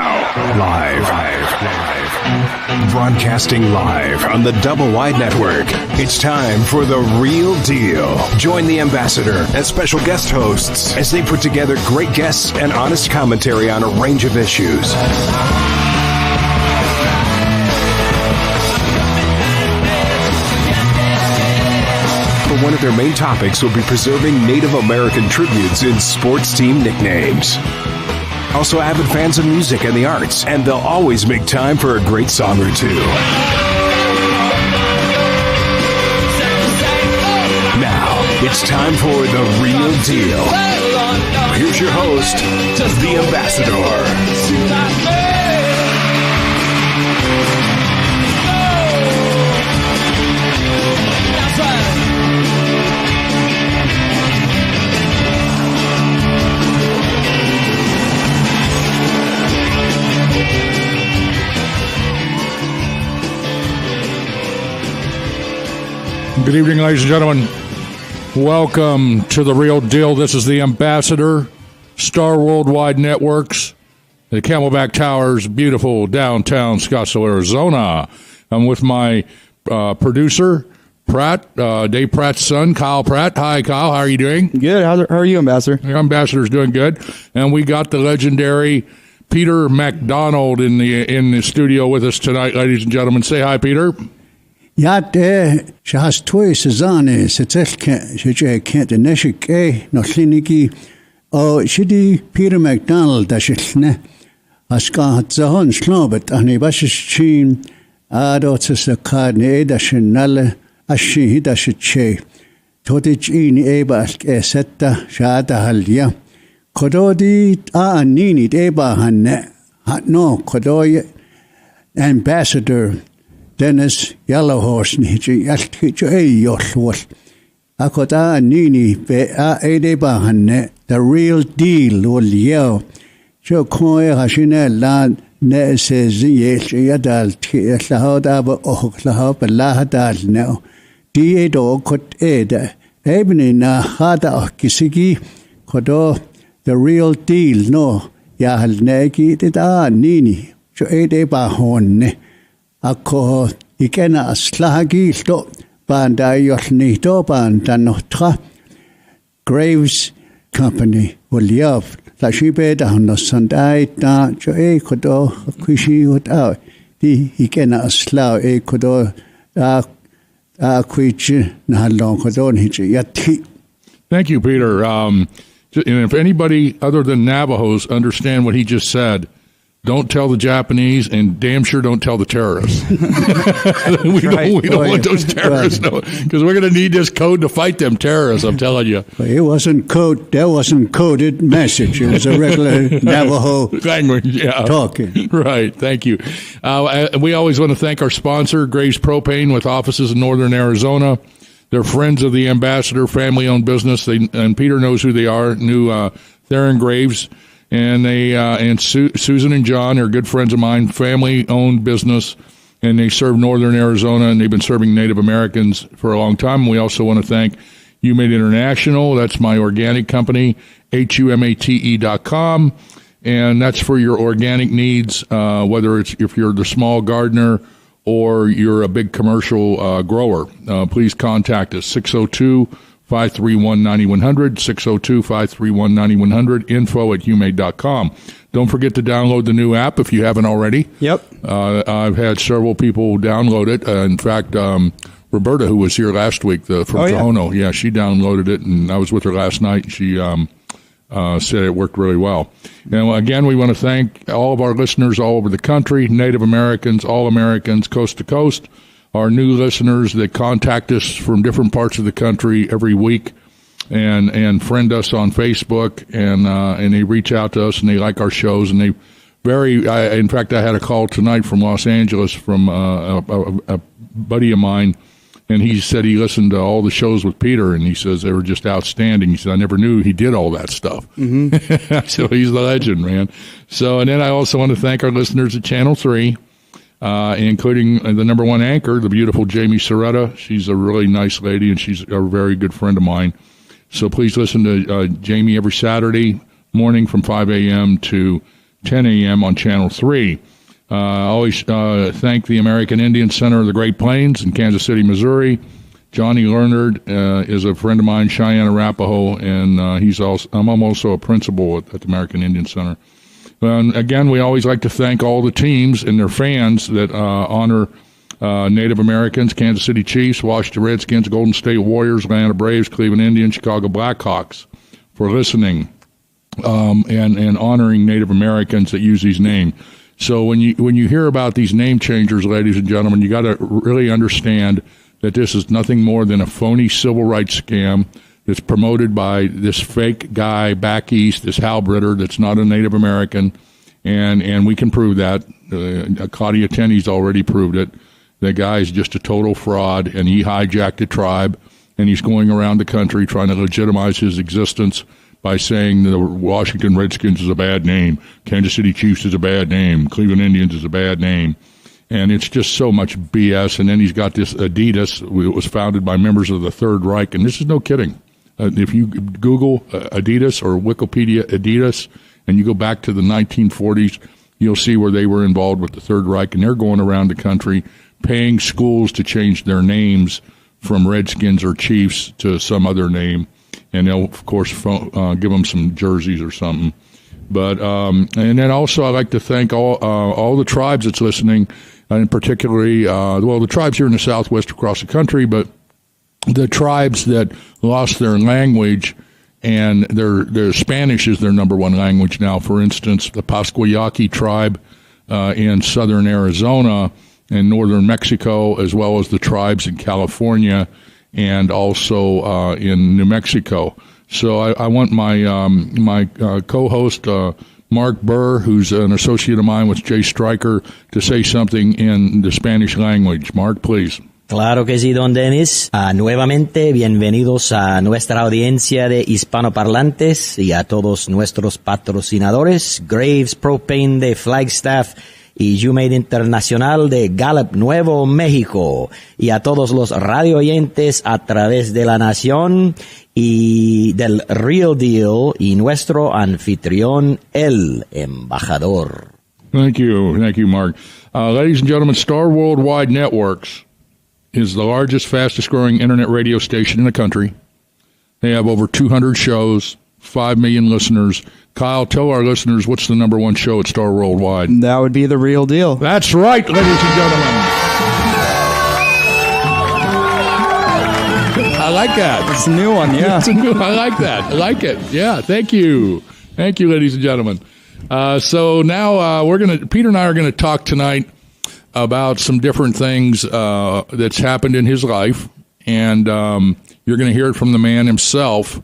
Now, live. Broadcasting live on the Double Wide Network. It's time for The Real Deal. Join the Ambassador as special guest hosts as they put together great guests and honest commentary on a range of issues. One of their main topics will be preserving Native American tributes in sports team nicknames. Also avid fans of music and the arts, and they'll always make time for a great song or two. Now, it's time for The Real Deal. Here's your host, the Ambassador. Good evening, ladies and gentlemen. Welcome to The Real Deal. This is the Ambassador, Star Worldwide Networks, the Camelback Towers, beautiful downtown Scottsdale, Arizona. I'm with my producer, Pratt, Dave Pratt's son, Kyle Pratt. Hi, Kyle. How are you doing? Good. How are you, Ambassador? The Ambassador's doing good. And we got the legendary Peter McDonald in the studio with us tonight, ladies and gentlemen. Say hi, Peter. Ja, det has två säsonger så det kan det nästan no kliniki och shidi Peter McDonald där skne ska ha zahon slobet ani bashin ado tsaka ne da shnale ashi da shche todich in eba setta shada halya kododi anini eba hanne no kodoy Ambassador Dennis Yellowhorse ni yalticho yolwol akota nini be edeba hanne the real deal wol yo jo koe hashine la ne says yadal lahada ba lahaba lahadal no die do kot eda ebni na hada kisigi kodo the real deal no ya hal neki da nini jo edeba honne Ako ikena aslagi sto banda yolni to banda notra Graves Company will yov la shibe da no Sunday da jo kodo kwishi without di ikena asla kodo kwichi na long kodo ni yati. Thank you, Peter. And if anybody other than Navajos understand what he just said, don't tell the Japanese, and damn sure don't tell the terrorists. we don't want those terrorists knowing, because we're going to need this code to fight them terrorists, I'm telling you. Well, it wasn't that wasn't coded message. It was a regular Navajo language, yeah. Talking. Right, thank you. We always want to thank our sponsor, Graves Propane, with offices in northern Arizona. They're friends of the Ambassador, family-owned business, and Peter knows who they are, Theron Graves. And Susan and John are good friends of mine, family-owned business, and they serve northern Arizona, and they've been serving Native Americans for a long time. And we also want to thank Humate International. That's my organic company, humate.com, and that's for your organic needs, whether it's if you're the small gardener or you're a big commercial grower. Please contact us, 602-531-9100, 602-531-9100, info@humate.com. Don't forget to download the new app if you haven't already. Yep. I've had several people download it. In fact, Roberta, who was here last week from Tohono, yeah, she downloaded it, and I was with her last night. She said it worked really well. And again, we want to thank all of our listeners all over the country, Native Americans, all Americans, coast to coast. Our new listeners that contact us from different parts of the country every week and friend us on Facebook, and they reach out to us and they like our shows, and they in fact, I had a call tonight from Los Angeles from a buddy of mine, and he said he listened to all the shows with Peter, and he says they were just outstanding. He said, I never knew he did all that stuff. Mm-hmm. So he's the legend, man. So, and then I also want to thank our listeners at Channel 3. Including the number one anchor, the beautiful Jamie Soretta. She's a really nice lady, and she's a very good friend of mine. So please listen to Jamie every Saturday morning from 5 a.m. to 10 a.m. on Channel 3. Always thank the American Indian Center of the Great Plains in Kansas City, Missouri. Johnny Leonard is a friend of mine, Cheyenne Arapaho, and I'm also a principal at the American Indian Center. And again, we always like to thank all the teams and their fans that honor Native Americans: Kansas City Chiefs, Washington Redskins, Golden State Warriors, Atlanta Braves, Cleveland Indians, Chicago Blackhawks, for listening and honoring Native Americans that use these names. So when you hear about these name changers, ladies and gentlemen, you got to really understand that this is nothing more than a phony civil rights scam that's promoted by this fake guy back east, this halbritter that's not a Native American, and we can prove that. Claudia Tenney's already proved it. The guy is just a total fraud, and he hijacked a tribe, and he's going around the country trying to legitimize his existence by saying the Washington Redskins is a bad name, Kansas City Chiefs is a bad name, Cleveland Indians is a bad name. And it's just so much BS. And then he's got this Adidas. It was founded by members of the Third Reich, and this is no kidding. If you Google Adidas or Wikipedia Adidas, and you go back to the 1940s, you'll see where they were involved with the Third Reich, and they're going around the country paying schools to change their names from Redskins or Chiefs to some other name, and they'll, of course, give them some jerseys or something. But and then also I'd like to thank all the tribes that's listening, and particularly, the tribes here in the Southwest across the country, but the tribes that lost their language, and their Spanish is their number one language now. For instance, the Pasquayaqui tribe in southern Arizona and northern Mexico, as well as the tribes in California and also in New Mexico. So I want my co-host, Mark Burr, who's an associate of mine with Jay Stryker, to say something in the Spanish language. Mark, please. Claro que sí, don Dennis. Nuevamente, bienvenidos a nuestra audiencia de hispanoparlantes y a todos nuestros patrocinadores, Graves Propane de Flagstaff y YouMade Internacional de Gallup, Nuevo México, y a todos los radio oyentes a través de la nación y del Real Deal y nuestro anfitrión, el embajador. Thank you, Mark. Ladies and gentlemen, Star Worldwide Networks is the largest, fastest-growing internet radio station in the country. They have over 200 shows, 5 million listeners. Kyle, tell our listeners what's the number one show at Star Worldwide. That would be The Real Deal. That's right, ladies and gentlemen. I like that. It's a new one, yeah. I like that. I like it. Yeah, thank you. Thank you, ladies and gentlemen. So now Peter and I are going to talk tonight about some different things that's happened in his life, and you're going to hear it from the man himself.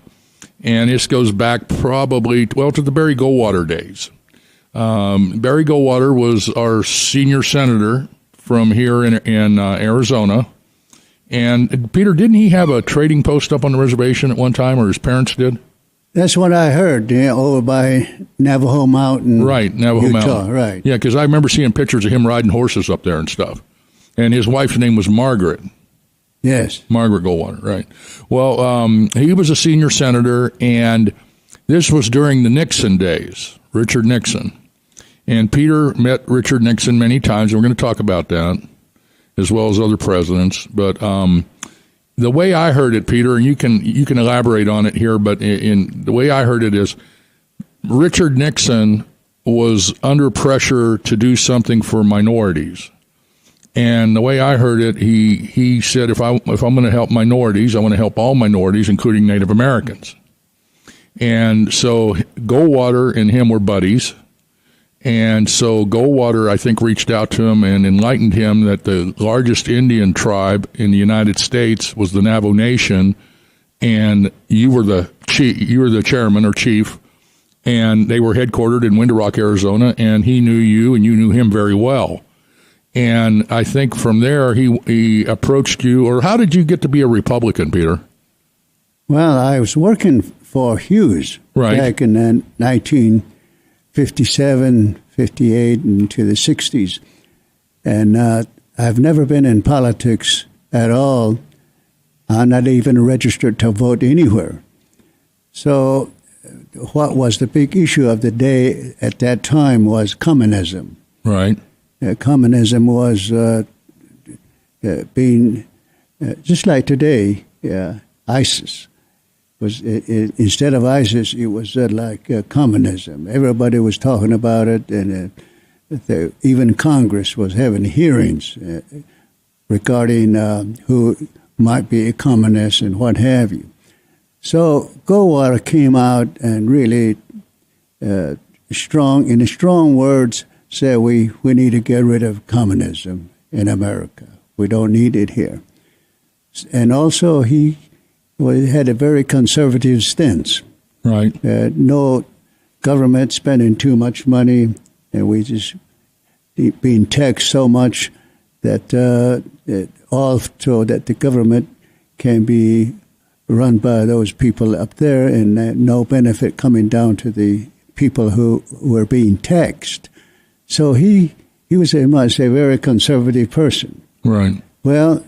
And this goes back probably, to the Barry Goldwater days. Barry Goldwater was our senior senator from here in Arizona. And, Peter, didn't he have a trading post up on the reservation at one time, or his parents did? That's what I heard, over by Navajo Mountain. Right, Navajo Utah, Mountain. Right. Yeah, because I remember seeing pictures of him riding horses up there and stuff. And his wife's name was Margaret. Yes. Margaret Goldwater, right. Well, he was a senior senator, and this was during the Nixon days, Richard Nixon. And Peter met Richard Nixon many times, and we're going to talk about that, as well as other presidents. But the way I heard it, Peter, and you can elaborate on it here, but in the way I heard it is Richard Nixon was under pressure to do something for minorities. And the way I heard it, he said, if I'm going to help minorities, I want to help all minorities, including Native Americans. And so Goldwater and him were buddies. And so Goldwater, I think, reached out to him and enlightened him that the largest Indian tribe in the United States was the Navajo Nation, and you were the chairman or chief, and they were headquartered in Window Rock, Arizona, and he knew you and you knew him very well. And I think from there he approached you, or how did you get to be a Republican, Peter? Well, I was working for Hughes back in 1957, 58, into the 60s. And I've never been in politics at all. I'm not even registered to vote anywhere. So what was the big issue of the day at that time was communism. Right. Communism was being, just like today, ISIS. Instead of ISIS, it was like communism. Everybody was talking about it, and even Congress was having hearings regarding who might be a communist and what have you. So Goldwater came out and really in strong words, said we need to get rid of communism in America. We don't need it here. And also he had a very conservative stance. Right. No government spending too much money, and we just being taxed so much that so that the government can be run by those people up there, and no benefit coming down to the people who were being taxed. So he was a very conservative person. Right. Well,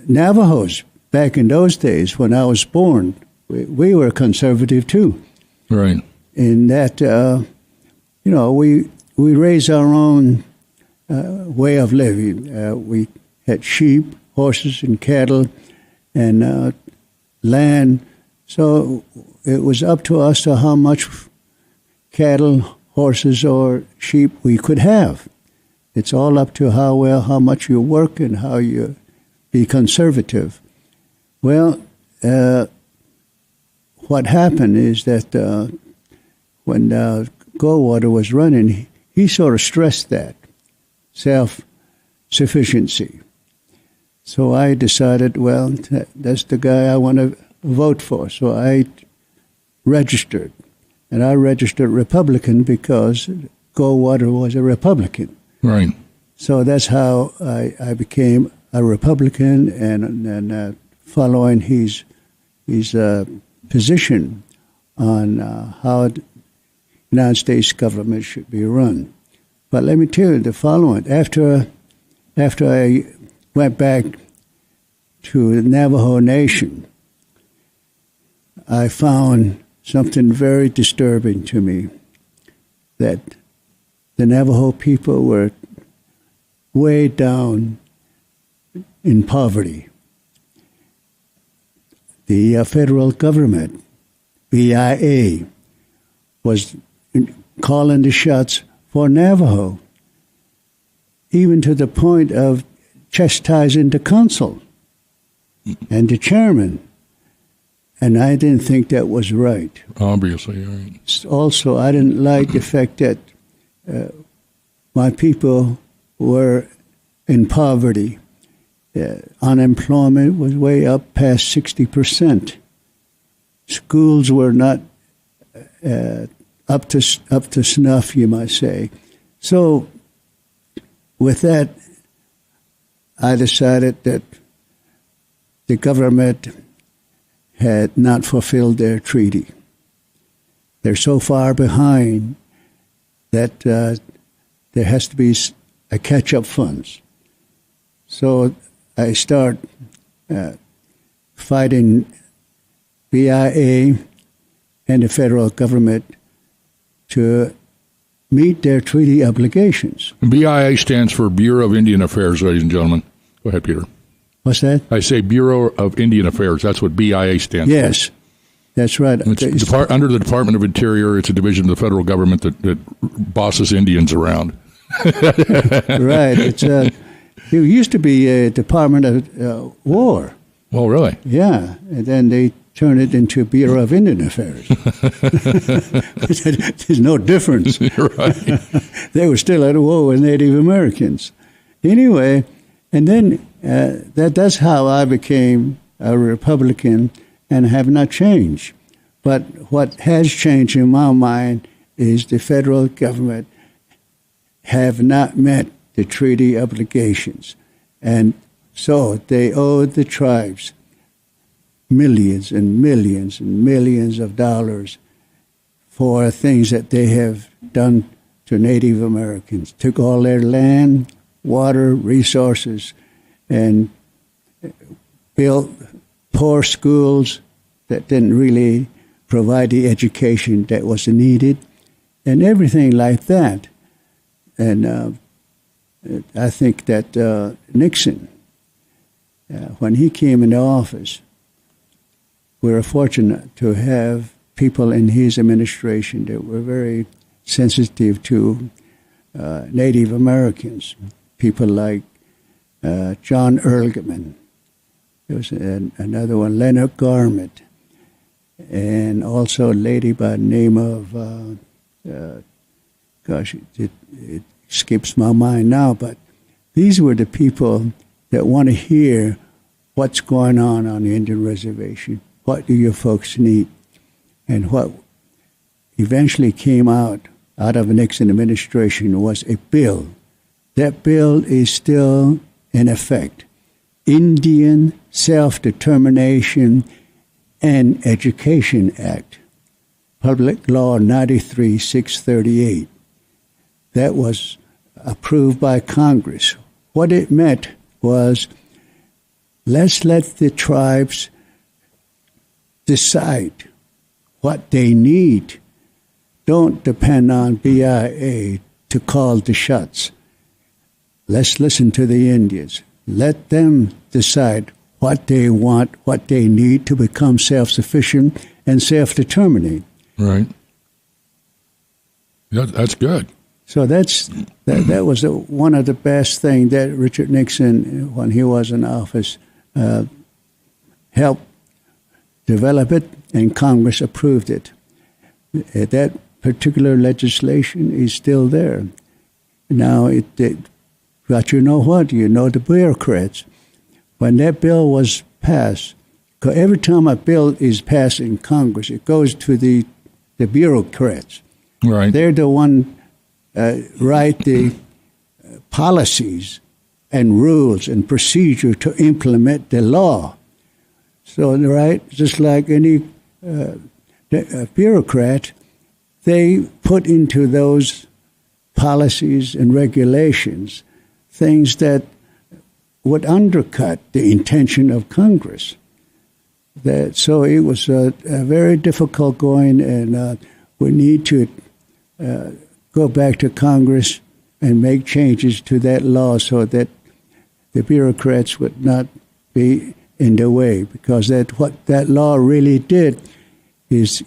Navajos, back in those days when I was born, we were conservative too. Right. In that, we raised our own way of living. We had sheep, horses, and cattle, and land. So it was up to us to how much cattle, horses, or sheep we could have. It's all up to how much you work and how you be conservative. Well, what happened is that when Goldwater was running, he sort of stressed that self-sufficiency. So I decided, well, that's the guy I want to vote for. So I registered, and I registered Republican because Goldwater was a Republican. Right. So that's how I became a Republican, and following his position on how the United States government should be run. But let me tell you the following. After I went back to the Navajo Nation, I found something very disturbing to me, that the Navajo people were way down in poverty. The federal government, BIA, was calling the shots for Navajo, even to the point of chastising the consul and the chairman. And I didn't think that was right. Obviously, right. Also, I didn't like the fact that my people were in poverty. Unemployment was way up past 60%. Schools were not up to snuff, you might say. So, with that, I decided that the government had not fulfilled their treaty. They're so far behind that there has to be a catch-up funds. So I start fighting BIA and the federal government to meet their treaty obligations. BIA stands for Bureau of Indian Affairs, ladies and gentlemen. Go ahead, Peter. What's that? I say Bureau of Indian Affairs. That's what BIA stands for. Yes, that's right. It's under the Department of Interior. It's a division of the federal government that bosses Indians around. Right. It used to be a Department of War. Oh, really? Yeah, and then they turned it into Bureau of Indian Affairs. There's no difference. Right. They were still at war with Native Americans. Anyway, and then that's how I became a Republican and have not changed. But what has changed in my mind is the federal government have not met the treaty obligations. And so they owed the tribes millions and millions and millions of dollars for things that they have done to Native Americans. Took all their land, water, resources, and built poor schools that didn't really provide the education that was needed, and everything like that. And I think that Nixon, when he came into office, we were fortunate to have people in his administration that were very sensitive to Native Americans, people like John Ehrlichman. There was another one, Leonard Garment, and also a lady by the name of, it skips my mind now, but these were the people that want to hear what's going on the Indian reservation. What do your folks need? And what eventually came out of the Nixon administration was a bill. That bill is still in effect. Indian Self-Determination and Education Act, Public Law 93-638. That was approved by Congress. What it meant was, let's let the tribes decide what they need. Don't depend on BIA to call the shots. Let's listen to the Indians. Let them decide what they want, what they need to become self-sufficient and self-determining. Right. Yeah, that's good. So that was one of the best things that Richard Nixon, when he was in office, helped develop it, and Congress approved it. That particular legislation is still there. Now, but you know what? You know the bureaucrats. When that bill was passed, because every time a bill is passed in Congress, it goes to the bureaucrats. Right. They're the one write the policies and rules and procedure to implement the law. So, right, just like any bureaucrat, they put into those policies and regulations things that would undercut the intention of Congress. So it was a very difficult going, and we need to go back to Congress and make changes to that law so that the bureaucrats would not be in the way, because what that law really did is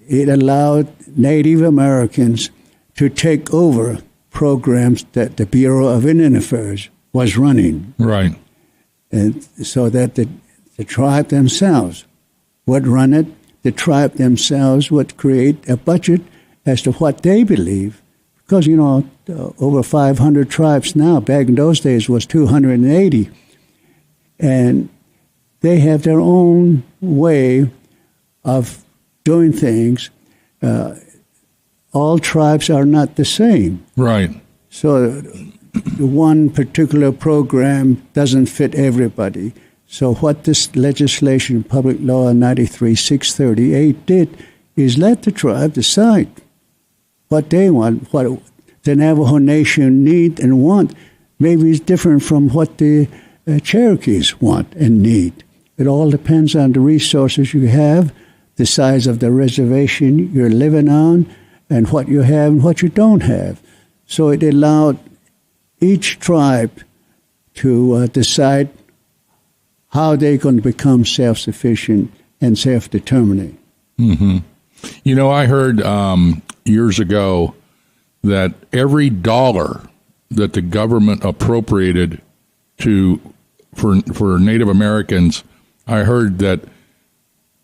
it allowed Native Americans to take over programs that the Bureau of Indian Affairs was running. Right. And so that the tribe themselves would run it. The tribe themselves would create a budget as to what they believe. Because, over 500 tribes now. Back in those days was 280. And they have their own way of doing things. All tribes are not the same. Right. So one particular program doesn't fit everybody. So what this legislation, Public Law 93-638, did is let the tribe decide what they want, what the Navajo Nation need and want. Maybe it's different from what the Cherokees want and need. It all depends on the resources you have, the size of the reservation you're living on, and what you have and what you don't have. So it allowed each tribe to decide how they're going to become self-sufficient and self-determining. Mm-hmm. I heard years ago that every dollar that the government appropriated for Native Americans, I heard that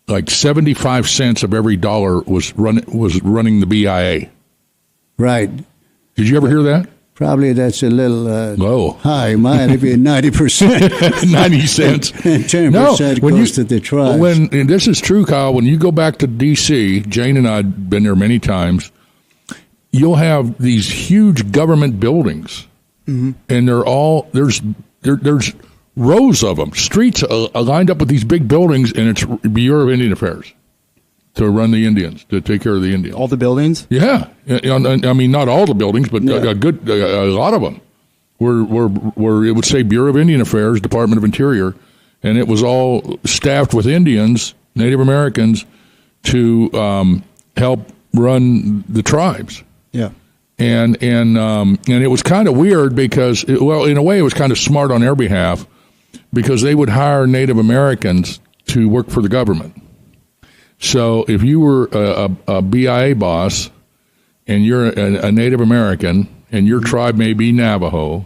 like 75 cents of every dollar was running the BIA. Right. Did you ever hear that? Probably that's a little low. High. Might be 90%. 90 cents. And 10% goes to the tribes. And this is true, Kyle. When you go back to D.C., Jane and I have been there many times, you'll have these huge government buildings, and they're all, there's rows of them, streets lined up with these big buildings, and it's Bureau of Indian Affairs to run the Indians, to take care of the Indians. All the buildings? Yeah. I mean, not all the buildings, but a lot of them were it would say Bureau of Indian Affairs, Department of Interior, and it was all staffed with Indians, Native Americans, to help run the tribes. Yeah. And it was kind of weird because, in a way, it was kind of smart on their behalf because they would hire Native Americans to work for the government. So if you were a BIA boss and you're a Native American and your tribe may be Navajo,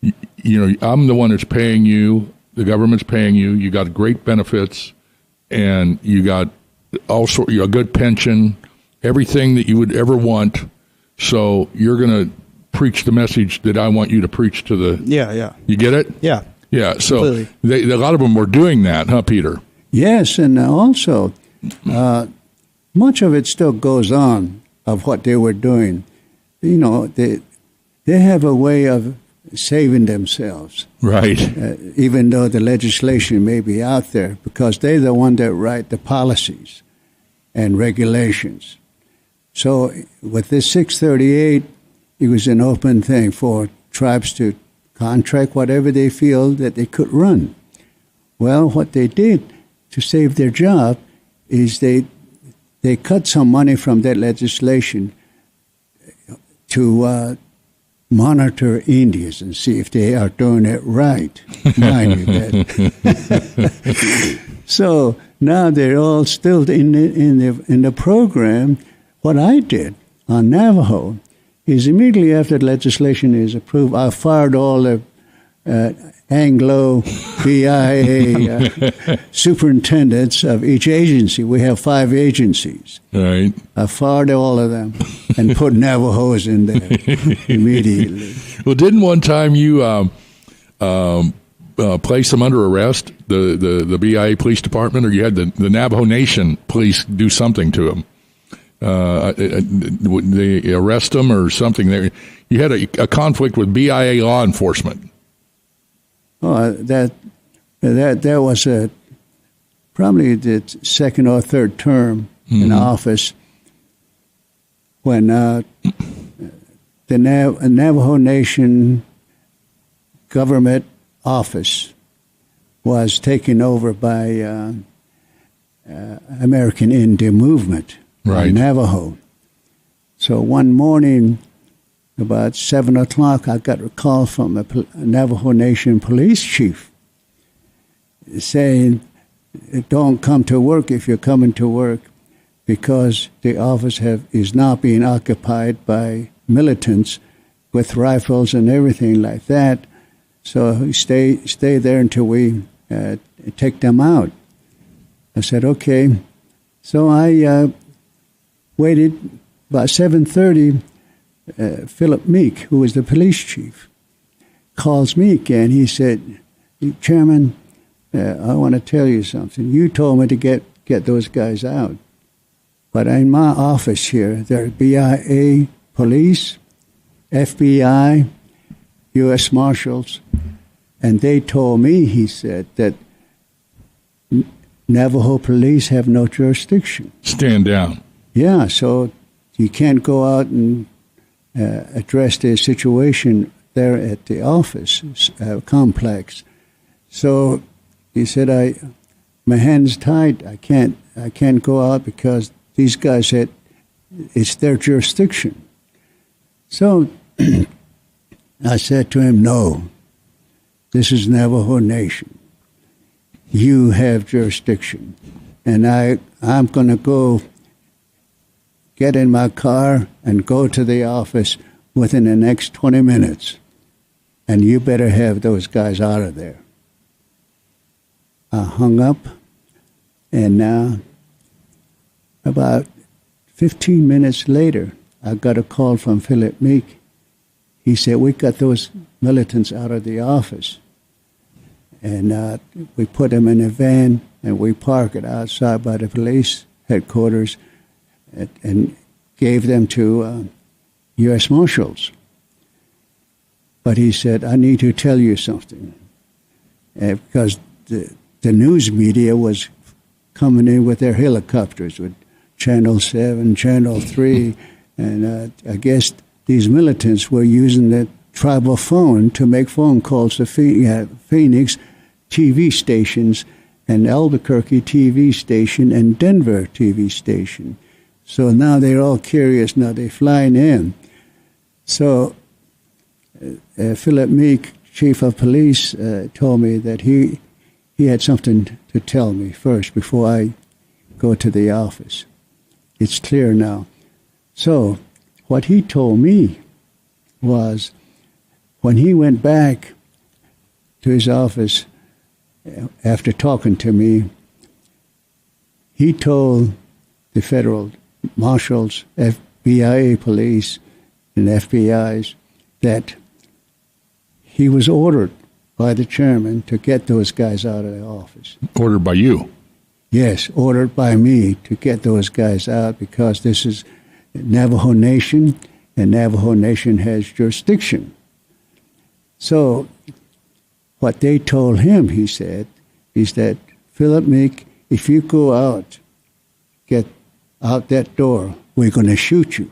I'm the one that's paying you. The government's paying you. You got great benefits, and you got a good pension, everything that you would ever want. So you're going to preach the message that I want you to preach to the. Yeah. You get it? Yeah. Yeah. So a lot of them were doing that, huh, Peter? Yes, and also much of it still goes on of what they were doing. They have a way of saving themselves. Right. Even though the legislation may be out there, because they're the one that write the policies and regulations. So with this 638, it was an open thing for tribes to contract whatever they feel that they could run. Well, what they did to save their job is they cut some money from that legislation to monitor Indians and see if they are doing it right. Mind you that. So now they're all still in the program. What I did on Navajo is immediately after the legislation is approved, I fired all the Anglo BIA superintendents of each agency. We have 5 agencies. Right. I fired all of them and put Navajos in there immediately. Well, didn't one time you place them under arrest, the BIA police department, or you had the Navajo Nation police do something to them? They arrest them or something? You had a conflict with BIA law enforcement. Oh, that was probably the second or third term in office when the Navajo Nation government office was taken over by American Indian Movement. Right. Navajo. So one morning, about 7 o'clock, I got a call from a Navajo Nation police chief saying, don't come to work if you're coming to work because the office is now being occupied by militants with rifles and everything like that. So stay there until we take them out. I said, okay. So I waited. About 7:30, Philip Meek, who was the police chief, calls me again. He said, Chairman, I want to tell you something. You told me to get those guys out. But in my office here, there are BIA police, FBI, U.S. Marshals, and they told me, he said, that Navajo police have no jurisdiction. Stand down. Yeah, so you can't go out and address the situation there at the office complex. So he said, my hands tied. I can't go out because these guys said it's their jurisdiction. So I said to him, no, this is Navajo Nation. You have jurisdiction. And I'm going to go get in my car and go to the office within the next 20 minutes. And you better have those guys out of there. I hung up, and about 15 minutes later, I got a call from Philip Meek. He said, we got those militants out of the office. And we put them in a van, and we parked it outside by the police headquarters and gave them to U.S. Marshals. But he said, I need to tell you something. Because the news media was coming in with their helicopters, with Channel 7, Channel 3, and I guess these militants were using the tribal phone to make phone calls to Phoenix TV stations an Albuquerque TV station and Denver TV station. So now they're all curious. Now they're flying in. So Philip Meek, chief of police, told me that he had something to tell me first before I go to the office. It's clear now. So what he told me was when he went back to his office after talking to me, he told the federal marshals, FBI police, and FBI's that he was ordered by the chairman to get those guys out of the office. Ordered by you? Yes, ordered by me to get those guys out because this is Navajo Nation, and Navajo Nation has jurisdiction. So what they told him, he said, is that, Philip Meek, if you go out, get out that door, we're going to shoot you.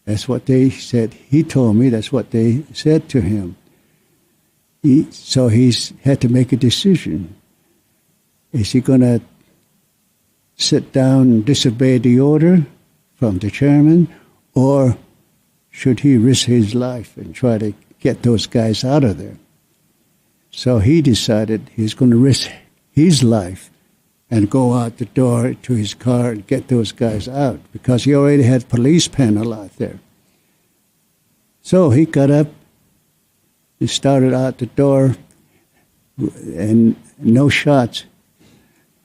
That's what they said. He told me that's what they said to him. So he's had to make a decision. Is he going to sit down and disobey the order from the chairman, or should he risk his life and try to get those guys out of there? So he decided he's going to risk his life and go out the door to his car and get those guys out because he already had police panel out there. So he got up, he started out the door, and no shots.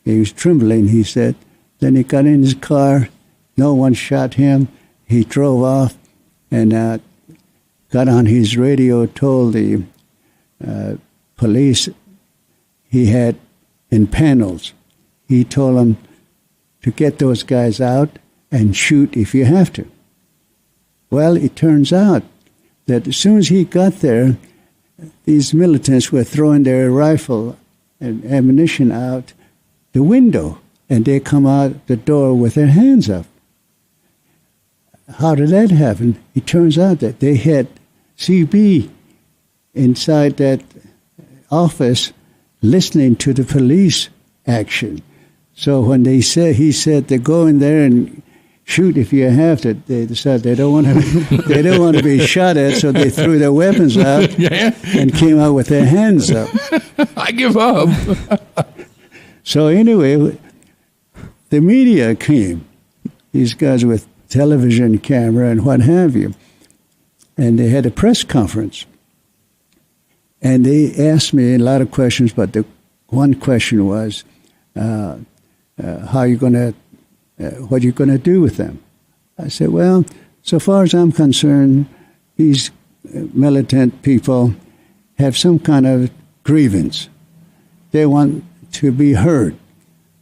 He was trembling, he said. Then he got in his car, no one shot him. He drove off and got on his radio, told the police he had in panels. He told them to get those guys out and shoot if you have to. Well, it turns out that as soon as he got there, these militants were throwing their rifle and ammunition out the window, and they come out the door with their hands up. How did that happen? It turns out that they had CB inside that office listening to the police action. So when he said to go in there and shoot if you have to, they decided they don't want to be shot at, so they threw their weapons out and came out with their hands up. I give up. So anyway, the media came, these guys with television camera and what have you, and they had a press conference. And they asked me a lot of questions, but the one question was, what are you going to do with them? I said, well, so far as I'm concerned, these militant people have some kind of grievance. They want to be heard.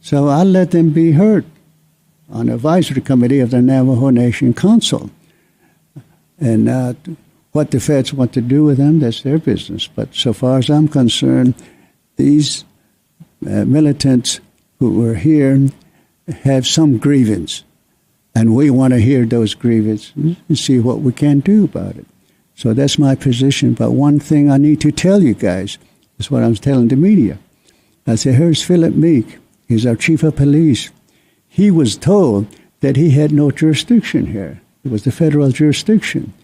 So I'll let them be heard on the advisory committee of the Navajo Nation Council. And what the feds want to do with them, that's their business. But so far as I'm concerned, these militants who were here have some grievance, and we want to hear those grievances and see what we can do about it. So that's my position. But one thing I need to tell you guys is what I'm telling the media. I said, here's Philip Meek. He's our chief of police. He was told that he had no jurisdiction here. It was the federal jurisdiction.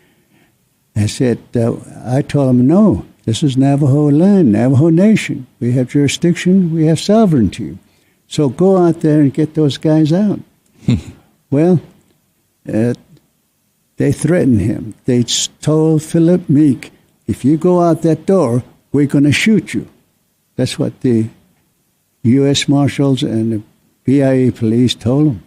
I said, I told him, no, this is Navajo land, Navajo Nation. We have jurisdiction, we have sovereignty. So go out there and get those guys out. Well, they threatened him. They told Philip Meek, if you go out that door, we're going to shoot you. That's what the U.S. Marshals and the BIA police told him.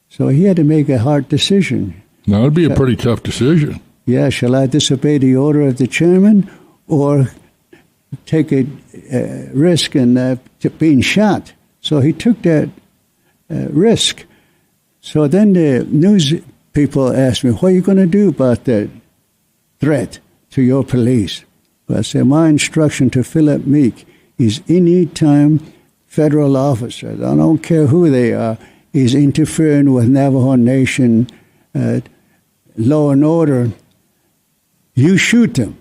So he had to make a hard decision. That would be a pretty tough decision. Yeah, shall I disobey the order of the chairman or take a risk in being shot? So he took that risk. So then the news people asked me, what are you going to do about that threat to your police? Well, I said, my instruction to Philip Meek is any time federal officers, I don't care who they are, is interfering with Navajo Nation law and order, you shoot them.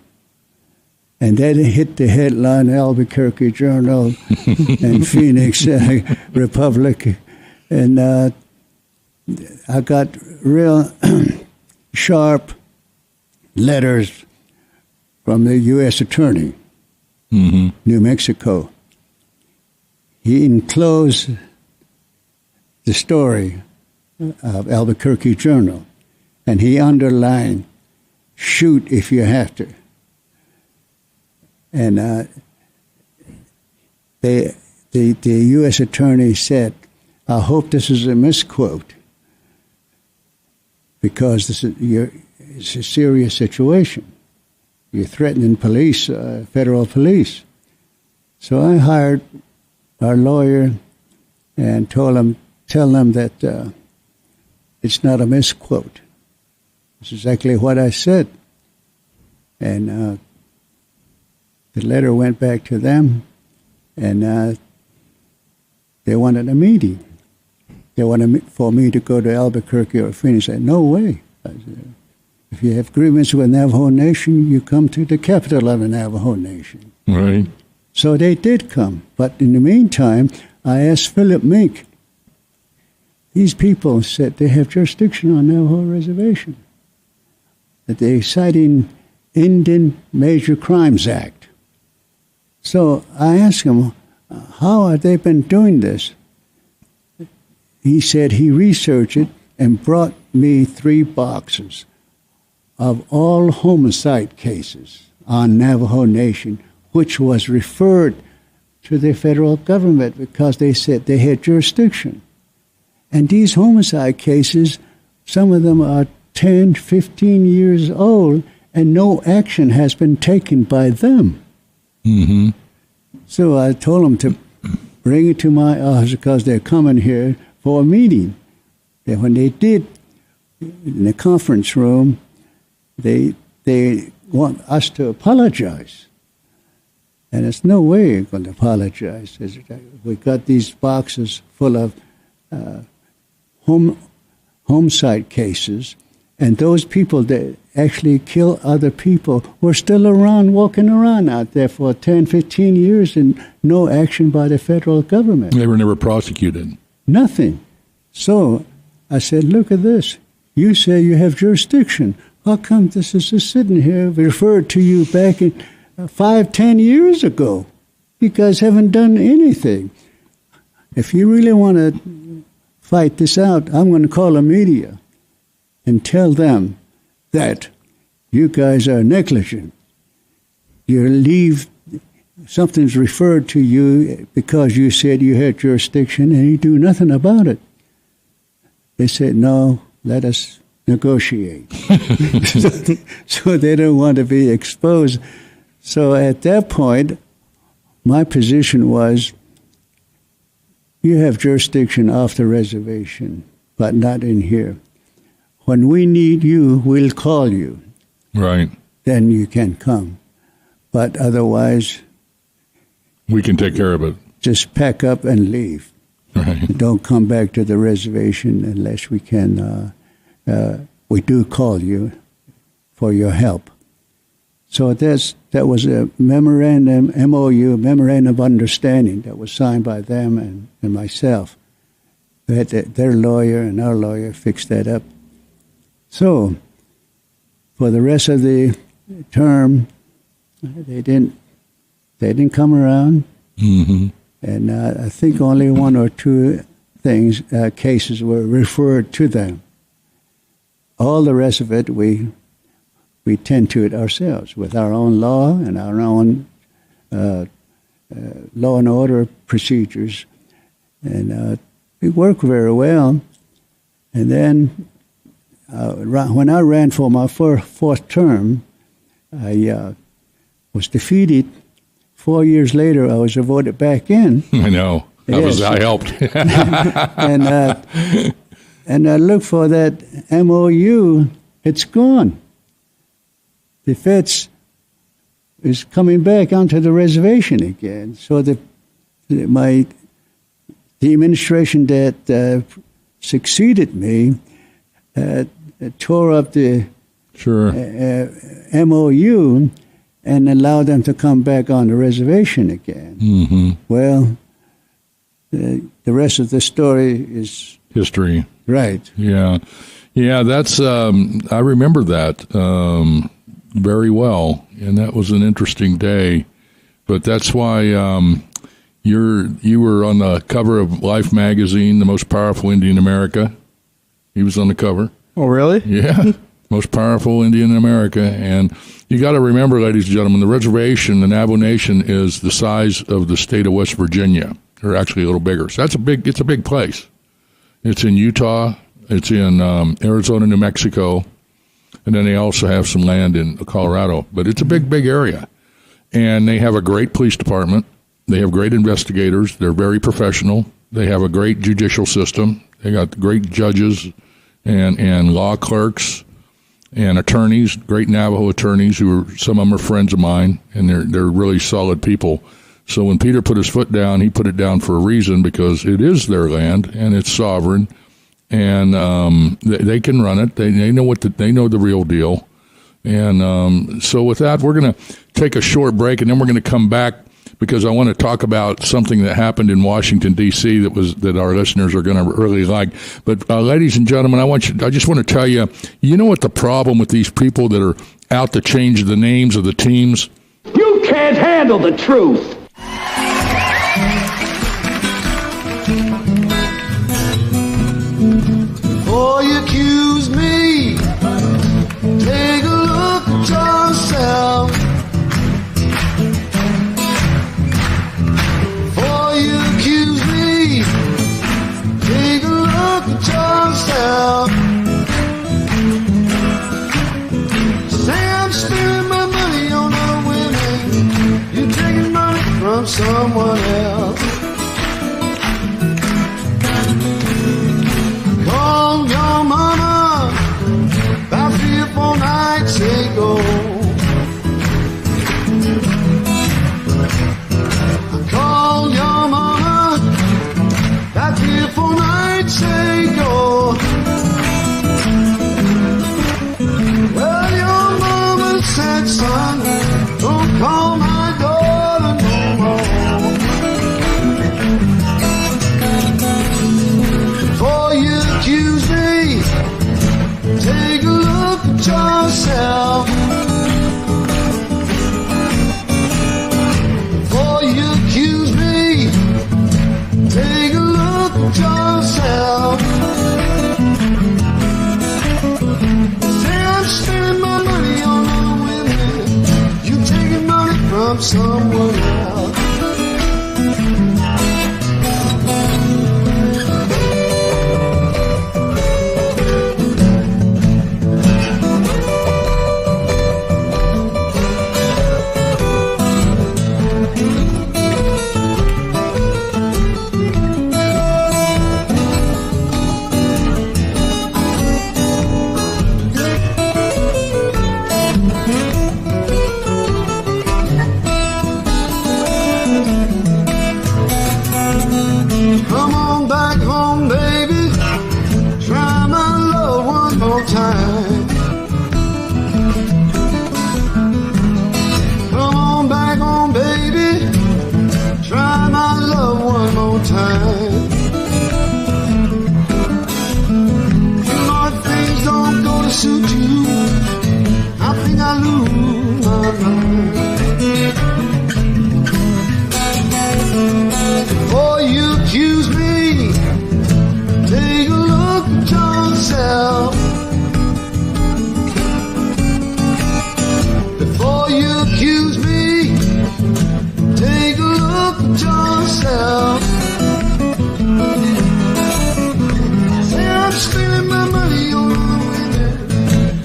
And that hit the headline, Albuquerque Journal and Phoenix Republic. And I got real sharp letters from the U.S. Attorney, New Mexico. He enclosed the story of Albuquerque Journal, and he underlined, "Shoot if you have to." And the U.S. Attorney said, "I hope this is a misquote, because it's a serious situation. You're threatening police, federal police." So I hired our lawyer and tell them that it's not a misquote. It's exactly what I said. And the letter went back to them, and they wanted a meeting. They wanted for me to go to Albuquerque or Phoenix. I said, "No way. I said, if you have grievance with Navajo Nation, you come to the capital of the Navajo Nation." Right. So they did come. But in the meantime, I asked Philip Mink. These people said they have jurisdiction on Navajo Reservation, that they're citing Indian Major Crimes Act. So I asked him, how have they been doing this? He said he researched it and brought me 3 boxes of all homicide cases on Navajo Nation, which was referred to the federal government because they said they had jurisdiction. And these homicide cases, some of them are 10, 15 years old, and no action has been taken by them. Mm-hmm. So I told them to bring it to my office because they're coming here for a meeting. And when they did, in the conference room, they want us to apologize. And there's no way we're going to apologize. We got these boxes full of homicide cases, and those people that actually kill other people were still around, walking around out there for 10, 15 years, and no action by the federal government. They were never prosecuted. Nothing. So I said, look at this. You say you have jurisdiction. How come this is just sitting here referred to you back in 5, 10 years ago? You guys haven't done anything. If you really want to fight this out, I'm going to call the media and tell them that you guys are negligent. You leave, something's referred to you because you said you had jurisdiction and you do nothing about it. They said, no, let us negotiate. So they don't want to be exposed. So at that point, my position was, you have jurisdiction off the reservation, but not in here. When we need you, we'll call you. Right. Then you can come. But otherwise, we can take care of it. Just pack up and leave. Right. Don't come back to the reservation unless we can. We do call you for your help. So that was a memorandum, MOU, memorandum of understanding that was signed by them and myself. We had their lawyer and our lawyer fix that up. So for the rest of the term, they didn't come around. Mm-hmm. And I think only 1 or 2 cases were referred to them. All the rest of it, we tend to it ourselves with our own law and our own law and order procedures. And we work very well. And then when I ran for my fourth term, I was defeated. 4 years later, I was voted back in. I know. I helped. And I looked for that MOU. It's gone. The feds is coming back onto the reservation again. So the administration that succeeded me tore up the sure. MOU and allow them to come back on the reservation again. Mm-hmm. Well, the rest of the story is history. Right. Yeah. Yeah, that's, I remember that very well, and that was an interesting day. But that's why you were on the cover of Life magazine, the most powerful Indian in America. He was on the cover. Oh, really? Yeah. Most powerful Indian in America. And you got to remember, ladies and gentlemen, the reservation, the Navajo Nation, is the size of the state of West Virginia, or actually a little bigger. So it's a big place. It's in Utah. It's in Arizona, New Mexico. And then they also have some land in Colorado. But it's a big area. And they have a great police department. They have great investigators. They're very professional. They have a great judicial system. They got great judges and law clerks and attorneys, great Navajo attorneys who are, some of them are friends of mine, and they're really solid people. So when Peter put his foot down, he put it down for a reason, because it is their land and it's sovereign, and they can run it. They know they know the real deal. And so with that, we're going to take a short break, and then we're going to come back, because I want to talk about something that happened in Washington, D.C. that our listeners are going to really like. But ladies and gentlemen, I just want to tell you, you know what the problem with these people that are out to change the names of the teams? You can't handle the truth. Before you accuse me, take a look at yourself. Before you accuse me, take a look at yourself. Say I'm spending my money on other women, you're taking money from someone else. Called your mama about 3 or 4 nights ago. I called your mama about 3 or 4 nights ago. Well, your mama said, son, don't call my daughter no more. Before you accuse me, take a look at yourself. Before you accuse me, take a look at yourself. Say I'm spending my money on other women, you taking money from someone else. Come on back home, baby. Try my love one more time. Come on back home, baby. Try my love one more time. You know if things don't go to suit you, I think I lose my mind. Before you accuse me, take a look at yourself. Before you accuse me, take a look at yourself. Say I'm spending my money on other women,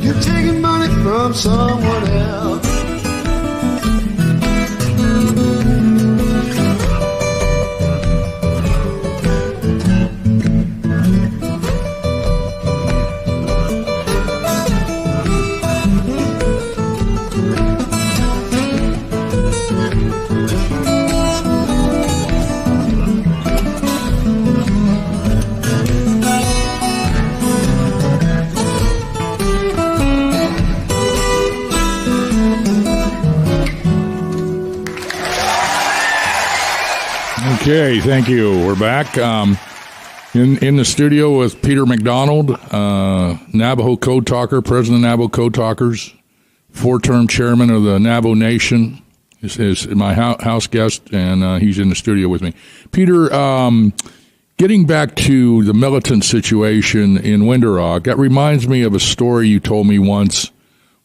you're taking money from someone else. Okay, thank you. We're back in the studio with Peter McDonald, Navajo Code Talker, President of Navajo Code Talkers, 4-term chairman of the Navajo Nation. Is my house guest, and he's in the studio with me. Peter, getting back to the militant situation in Window, that reminds me of a story you told me once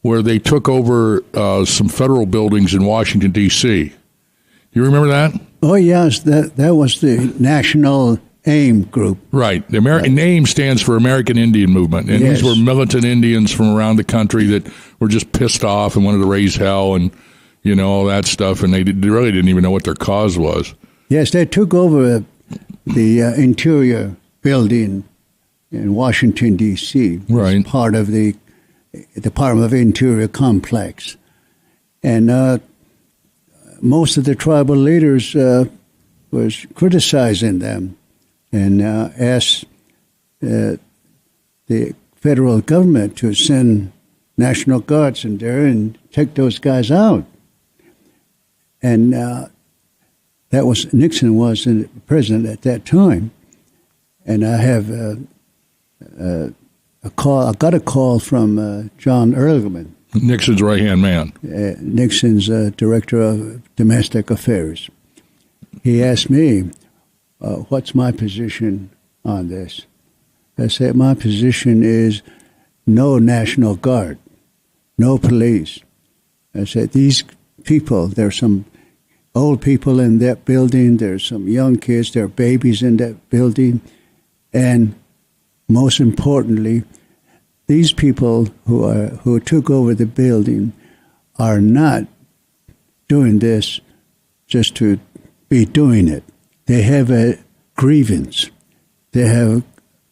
where they took over some federal buildings in Washington, D.C. You remember that? Oh, yes. That was the National AIM group. Right. The American AIM stands for American Indian Movement. And Yes. these were militant Indians from around the country that were just pissed off and wanted to raise hell and, you know, all that stuff. And they really didn't even know what their cause was. Yes, they took over the Interior building in Washington, D.C. Right. As part of the Department of Interior complex. And most of the tribal leaders was criticizing them and asked the federal government to send National Guards in there and take those guys out. And that was Nixon was the president at that time. And I have a call. I got a call from John Ehrlichman, Nixon's right-hand man. Nixon's director of domestic affairs. He asked me, what's my position on this? I said, my position is no National Guard, no police. I said, these people, there's some old people in that building, there's some young kids, there are babies in that building, and most importantly, these people who took over the building are not doing this just to be doing it. They have a grievance. They have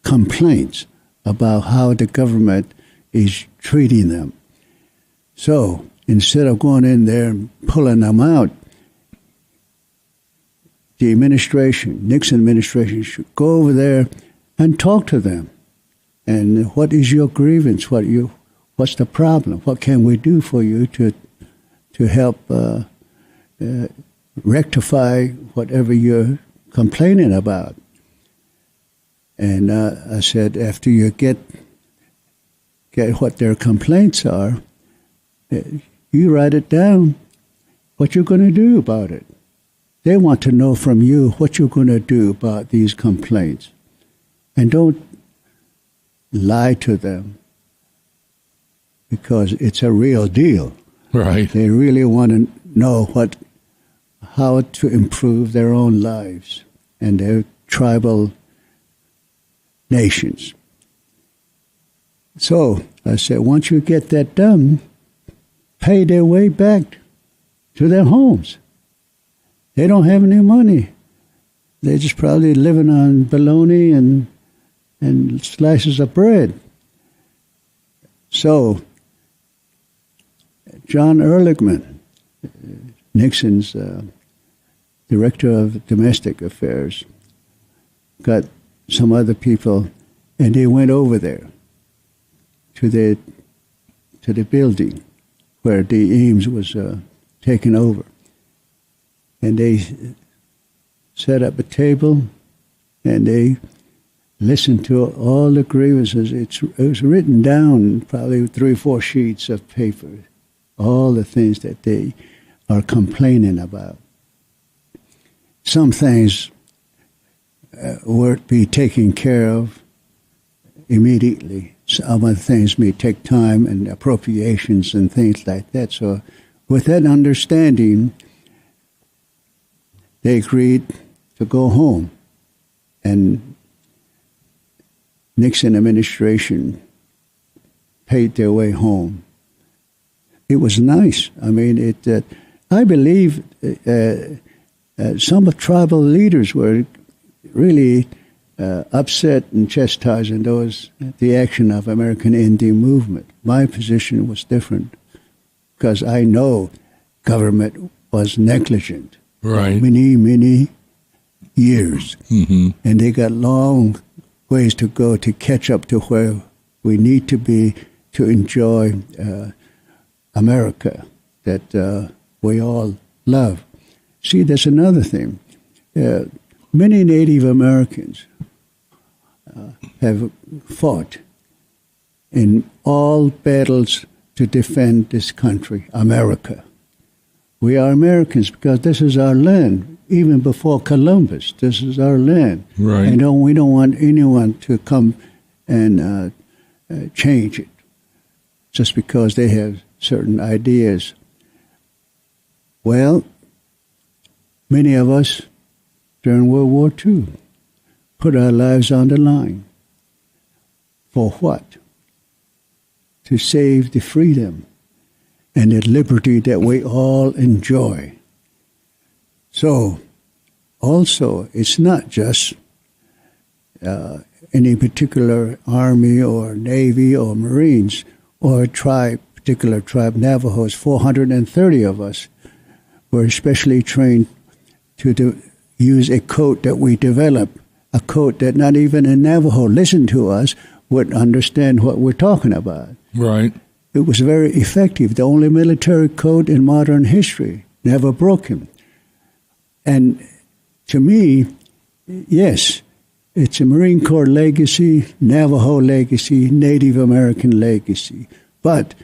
complaints about how the government is treating them. So instead of going in there and pulling them out, the administration, Nixon administration, should go over there and talk to them. And what is your grievance? What's the problem? What can we do for you to help rectify whatever you're complaining about? And I said, after you get what their complaints are, you write it down, what you're going to do about it. They want to know from you what you're going to do about these complaints. And don't lie to them, because it's a real deal. Right. They really want to know how to improve their own lives and their tribal nations. So I said, once you get that done, pay their way back to their homes. They don't have any money. They're just probably living on bologna and slices of bread. So John Ehrlichman, Nixon's director of domestic affairs, got some other people, and they went over there to the building where the Ames was taken over. And they set up a table, and they listened to all the grievances. It was written down, probably 3 or 4 sheets of paper, all the things that they are complaining about. Some things won't be taken care of immediately. Some other things may take time and appropriations and things like that. So with that understanding, they agreed to go home. And Nixon administration paid their way home. It was nice. I mean, I believe some of tribal leaders were really upset and chastising the action of American Indian movement. My position was different because I know government was negligent. Right. Many, many years. Mm-hmm. And they got long ways to go to catch up to where we need to be to enjoy America that we all love. See, there's another thing. many Native Americans have fought in all battles to defend this country, America. We are Americans because this is our land. Even before Columbus, this is our land. Right. And we don't want anyone to come and change it just because they have certain ideas. Well, many of us during World War II put our lives on the line. For what? To save the freedom and the liberty that we all enjoy. So, also, it's not just any particular Army or Navy or Marines or particular tribe, Navajos. 430 of us were especially trained to use a code that we developed, a code that not even a Navajo listened to us would understand what we're talking about. Right. It was very effective, the only military code in modern history, never broken. And to me, yes, it's a Marine Corps legacy, Navajo legacy, Native American legacy. But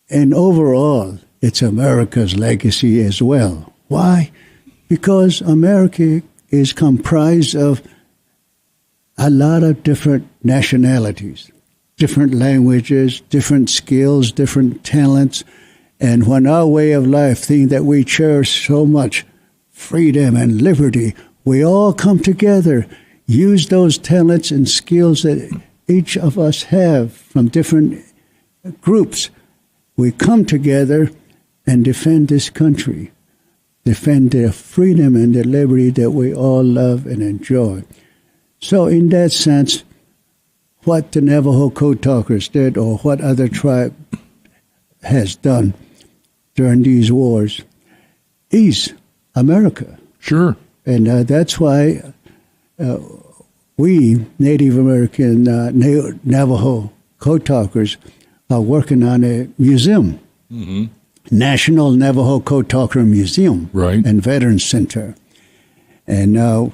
in overall, it's America's legacy as well. Why? Because America is comprised of a lot of different nationalities, different languages, different skills, different talents. And when our way of life, thing that we cherish so much, freedom and liberty, we all come together, use those talents and skills that each of us have from different groups. We come together and defend this country, defend the freedom and the liberty that we all love and enjoy. So in that sense, what the Navajo Code Talkers did or what other tribe has done during these wars is America. Sure. And that's why we, Native American Navajo Code Talkers, are working on a museum, National Navajo Code Talker Museum Right. and Veterans Center. And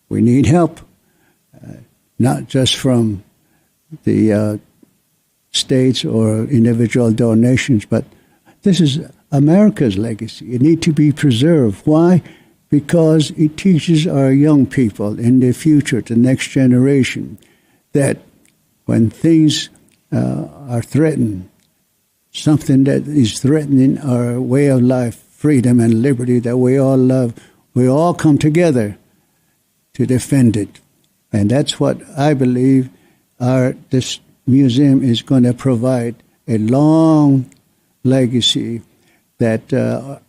we need help, not just from the states or individual donations, but this is America's legacy. It needs to be preserved. Why? Because it teaches our young people in the future, the next generation, that when things are threatened, something that is threatening our way of life, freedom and liberty that we all love, we all come together to defend it. And that's what I believe this museum is going to provide, a long legacy that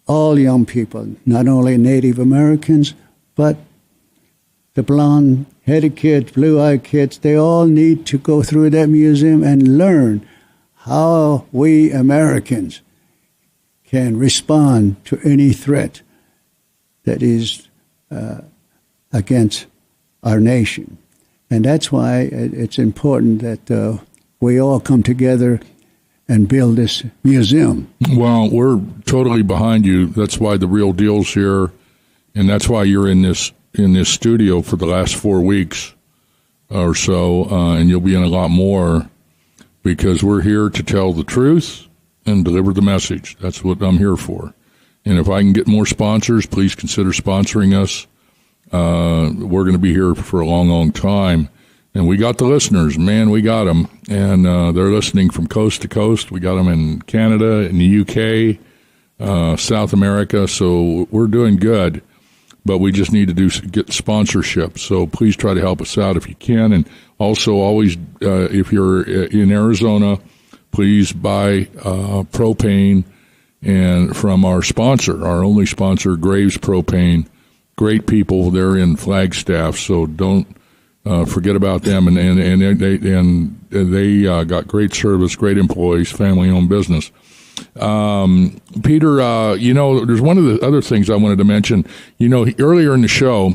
all young people, not only Native Americans, but the blonde-headed kids, blue-eyed kids, they all need to go through that museum and learn how we Americans can respond to any threat that is against our nation. And that's why it's important that we all come together and build this museum. Well, we're totally behind you. That's why the Real Deal's here, and that's why you're in this studio for the last 4 weeks or so, and you'll be in a lot more, because we're here to tell the truth and deliver the message. That's what I'm here for. And if I can get more sponsors, please consider sponsoring us. We're going to be here for a long, long time. And we got the listeners, man, we got them. And they're listening from coast to coast. We got them in Canada, in the UK, South America. So we're doing good. But we just need to get sponsorship. So please try to help us out if you can. And also always, if you're in Arizona, please buy propane and from our sponsor, our only sponsor, Graves Propane. Great people. They're in Flagstaff, so don't forget about them. And they got great service, great employees, family-owned business. Peter, there's one of the other things I wanted to mention. Earlier in the show,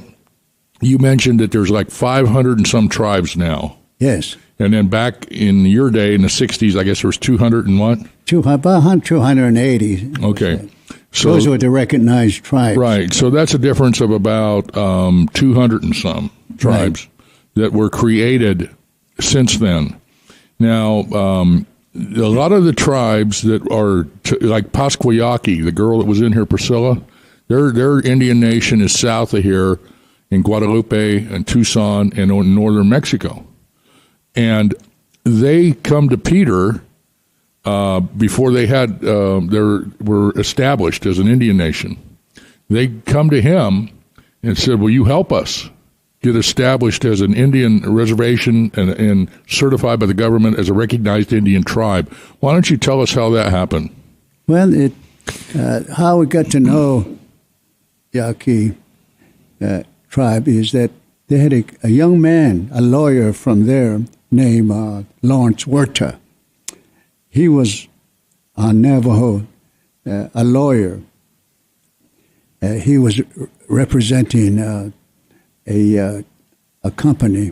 you mentioned that there's like 500 and some tribes now. Yes. And then back in your day, in the 60s, I guess there was 200 and what? About 280. Okay. So, those were the recognized tribes. Right. So that's a difference of about 200 and some tribes that were created since then. Now, a lot of the tribes that are like Pasquayaki, the girl that was in here, Priscilla, their Indian nation is south of here in Guadalupe and Tucson and in northern Mexico. And they come to Peter before they had were established as an Indian nation. They come to him and said, "Will you help us get established as an Indian reservation and certified by the government as a recognized Indian tribe?" Why don't you tell us how that happened? Well, how we got to know Yaqui tribe is that they had a young man, a lawyer from there named Lawrence Huerta. He was on Navajo, a lawyer. He was representing a company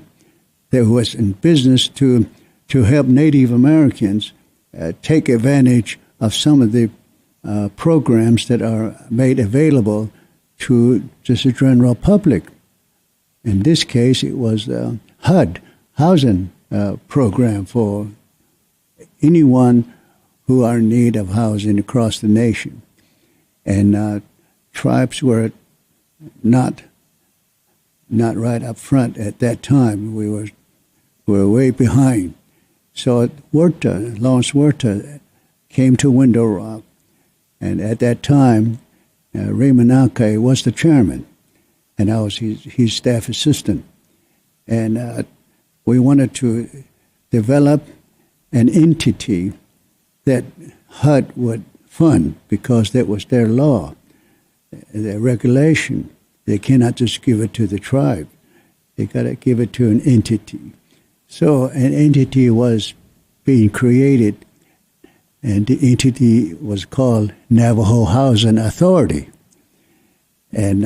that was in business to help Native Americans take advantage of some of the programs that are made available to just the general public. In this case, it was the HUD, housing program for anyone who are in need of housing across the nation. And tribes were not right up front at that time. We were way behind. So Lawrence Huerta came to Window Rock, and at that time, Raymond Alkay was the chairman, and I was his staff assistant. And we wanted to develop an entity that HUD would fund because that was their law, their regulation. They cannot just give it to the tribe. They got to give it to an entity. So an entity was being created, and the entity was called Navajo Housing Authority. And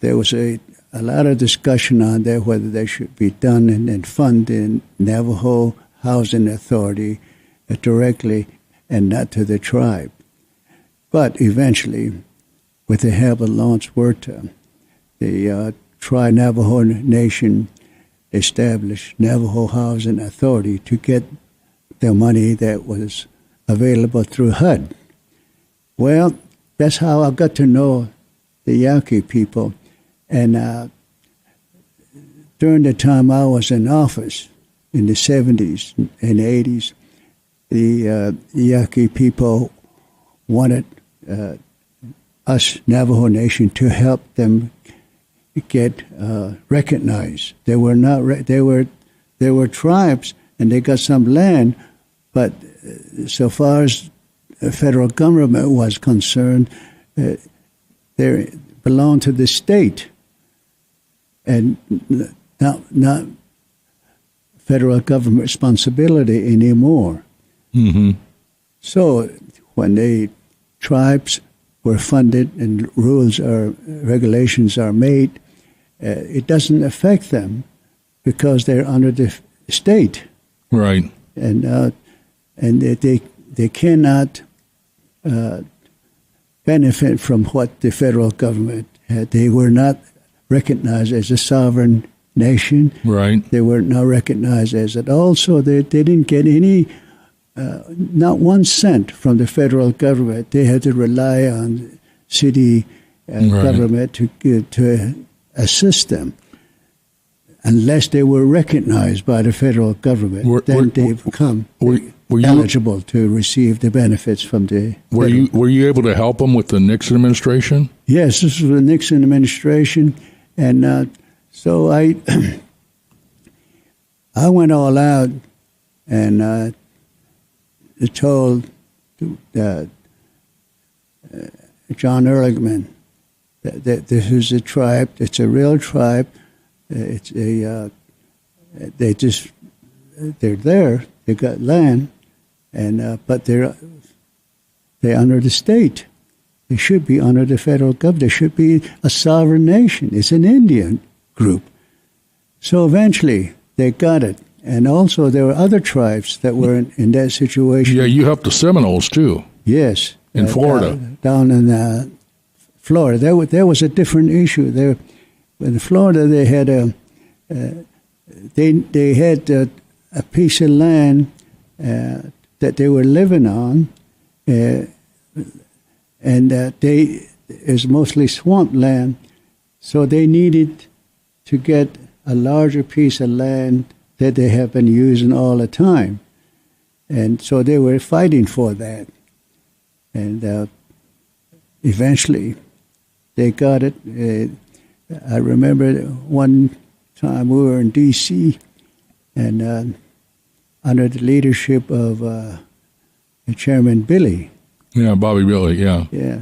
there was a lot of discussion on there whether they should be done and funded Navajo Housing Authority directly and not to the tribe. But eventually, with the help of Lawrence Huerta, the Tri-Navajo Nation established Navajo Housing Authority to get the money that was available through HUD. Well, that's how I got to know the Yaqui people. And during the time I was in office, in the 70s and 80s, the Yaqui people wanted us, Navajo Nation, to help them get recognized. They were not. They were tribes, and they got some land, but so far as the federal government was concerned, they belonged to the state, and not federal government responsibility anymore. Mm-hmm. So when the tribes were funded and rules or regulations are made, it doesn't affect them because they're under the state, right? And they cannot benefit from what the federal government had. They were not recognized as a sovereign nation, right? They were not recognized as it. Also, they didn't get any. Not 1 cent from the federal government. They had to rely on city government to assist them. Unless they were recognized by the federal government, then they become eligible to receive the benefits from the. Were you able to help them with the Nixon administration? Yes, this was the Nixon administration, and so I went all out and. Told John Ehrlichman that this is a tribe. It's a real tribe. It's a they're there. They got land, and but they're under the state. They should be under the federal government. They should be a sovereign nation. It's an Indian group. So eventually they got it. And also, there were other tribes that were in that situation. Yeah, you helped the Seminoles, too. Yes. In Florida. Down in Florida. There was a different issue. There, in Florida, they had a piece of land that they were living on, and is mostly swamp land, so they needed to get a larger piece of land that they have been using all the time, and so they were fighting for that, and eventually they got it. I remember one time we were in D.C. and under the leadership of Chairman Billy. Yeah, Bobby Billy, yeah. Yeah.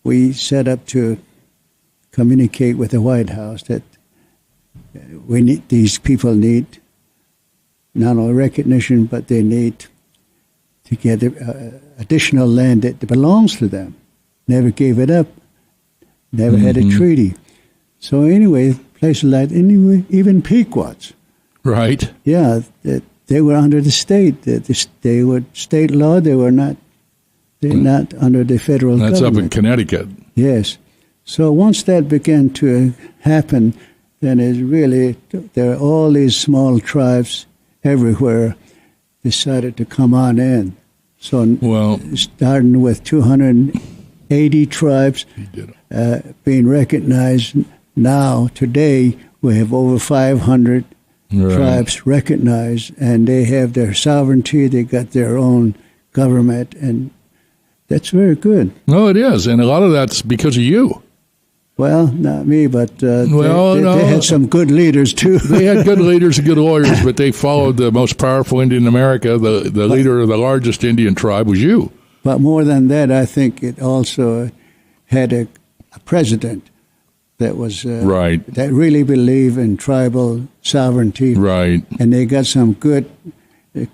We set up to communicate with the White House that these people need not only recognition, but they need to get additional land that belongs to them. Never gave it up. Never had a treaty. So anyway, places like even Pequots. Right. Yeah, they were under the state. They were state law. They were not. They're not under the federal government. That's up in Connecticut. Yes. So once that began to happen, then there are all these small tribes everywhere decided to come on in. So starting with 280 tribes being recognized, now today we have over 500 tribes recognized, and they have their sovereignty. They got their own government, and that's very good. No, it is, and a lot of that's because of you. Well, not me, but they had some good leaders, too. They had good leaders and good lawyers, but they followed the most powerful Indian in America. The leader of the largest Indian tribe was you. But more than that, I think it also had a president that was that really believed in tribal sovereignty. Right. And they got some good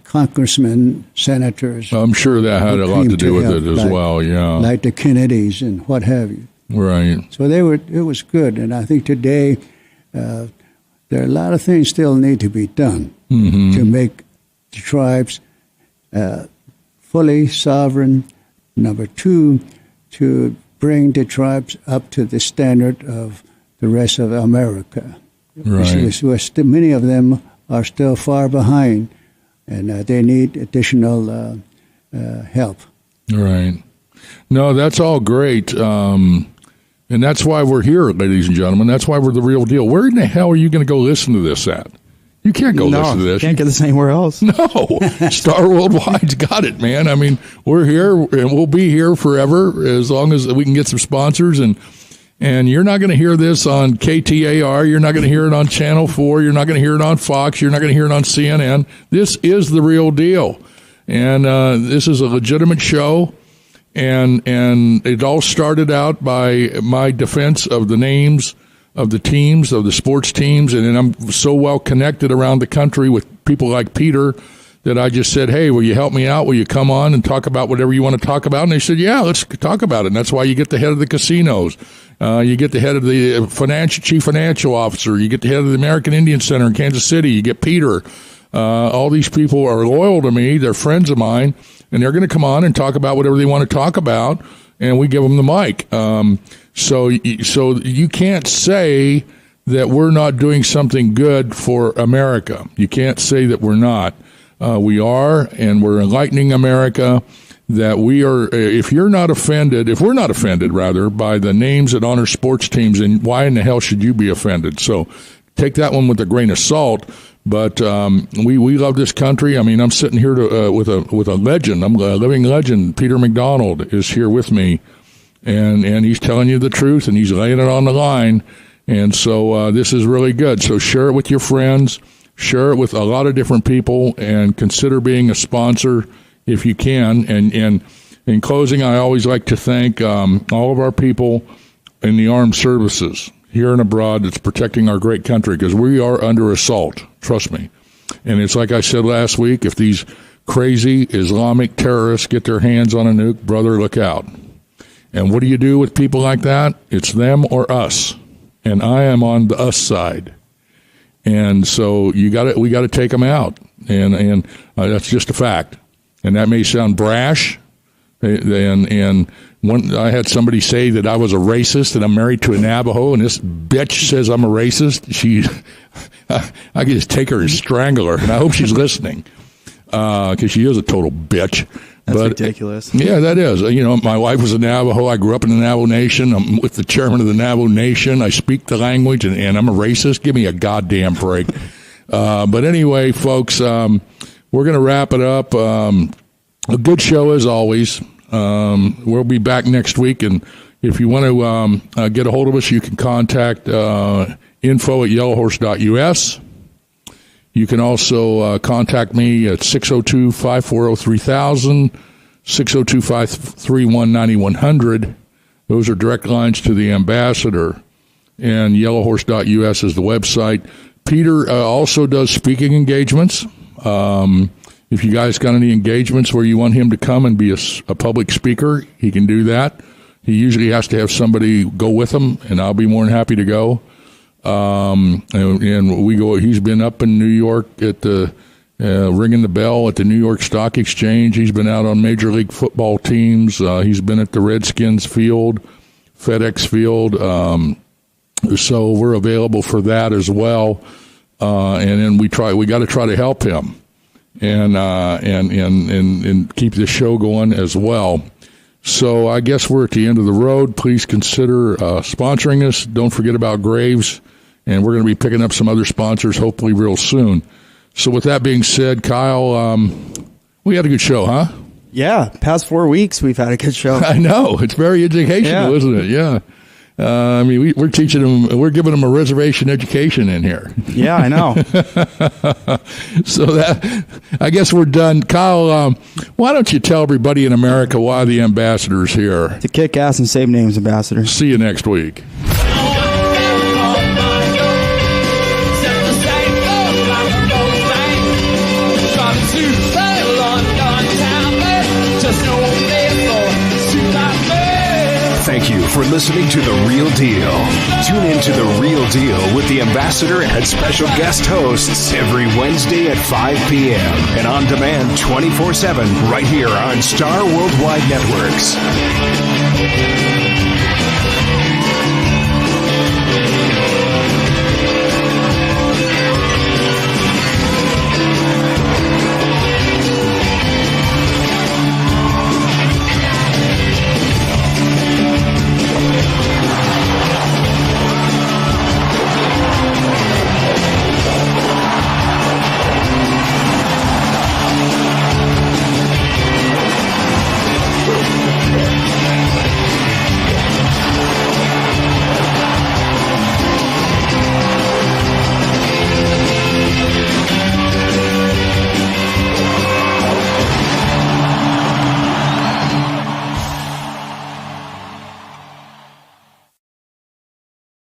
congressmen, senators. I'm sure that had a lot to do with it as well, yeah. Like the Kennedys and what have you. Right. So it was good, and I think today there are a lot of things still need to be done to make the tribes fully sovereign. Number two, to bring the tribes up to the standard of the rest of America. Right. Many of them are still far behind, and they need additional help. Right. No, that's all great. And that's why we're here, ladies and gentlemen. That's why we're the real deal. Where in the hell are you going to go listen to this at? You can't go listen to this. Can't get this anywhere else. No. Star Worldwide's got it, man. I mean, we're here, and we'll be here forever as long as we can get some sponsors. And you're not going to hear this on KTAR. You're not going to hear it on Channel 4. You're not going to hear it on Fox. You're not going to hear it on CNN. This is the real deal. And this is a legitimate show. And it all started out by my defense of the names of the teams, of the sports teams, and then I'm so well connected around the country with people like Peter that I just said, hey, will you help me out? Will you come on and talk about whatever you want to talk about? And they said, yeah, let's talk about it. And that's why you get the head of the casinos. You get the head of the chief financial officer. You get the head of the American Indian Center in Kansas City. You get Peter. All these people are loyal to me. They're friends of mine. And they're going to come on and talk about whatever they want to talk about, and we give them the mic. So you can't say that we're not doing something good for America. You can't say that we're not. We are, and we're enlightening America. That we are. If we're not offended, rather, by the names that honor sports teams, and why in the hell should you be offended? So take that one with a grain of salt. But we love this country. I mean, I'm sitting here with a legend. I'm a living legend. Peter McDonald is here with me, and he's telling you the truth, and he's laying it on the line. And so this is really good. So share it with your friends, share it with a lot of different people, and consider being a sponsor if you can. And in closing, I always like to thank all of our people in the armed services here and abroad that's protecting our great country, because we are under assault. Trust me. And it's like I said last week, if these crazy Islamic terrorists get their hands on a nuke, brother, look out. And what do you do with people like that? It's them or us. And I am on the us side. And so we got to take them out. And that's just a fact. And that may sound brash. And I had somebody say that I was a racist and I'm married to a Navajo, and this bitch says I'm a racist. I could just take her and strangle her, and I hope she's listening, because she is a total bitch. That's ridiculous. Yeah, that is. You know, my wife was a Navajo. I grew up in the Navajo Nation. I'm with the chairman of the Navajo Nation. I speak the language, and I'm a racist. Give me a goddamn break. But anyway, folks, we're going to wrap it up. A good show as always. We'll be back next week, and if you want to get a hold of us, you can contact info@yellowhorse.us. You can also contact me at 602-540-3000, 602-531-9100. Those are direct lines to the ambassador, and yellowhorse.us is the website. Peter also does speaking engagements. If you guys got any engagements where you want him to come and be a public speaker, he can do that. He usually has to have somebody go with him, and I'll be more than happy to go. And we go. He's been up in New York at the ringing the bell at the New York Stock Exchange. He's been out on Major League Football teams. He's been at the Redskins field, FedEx field. So we're available for that as well. And then we got to try to help him and keep the show going as well. So I guess we're at the end of the road. Please consider sponsoring us. Don't forget about Graves. And we're going to be picking up some other sponsors hopefully real soon. So with that being said, Kyle, we had a good show, huh? Yeah, past 4 weeks we've had a good show. I know. It's very educational, isn't it? Yeah. I mean, we're teaching them, we're giving them a reservation education in here. Yeah, I know. So that, I guess we're done. Kyle, why don't you tell everybody in America why the ambassador's here? To kick ass and save names, ambassador. See you next week. Thank you for listening to The Real Deal. Tune in to The Real Deal with the ambassador and special guest hosts every Wednesday at 5 p.m. and on demand 24/7 right here on Star Worldwide Networks.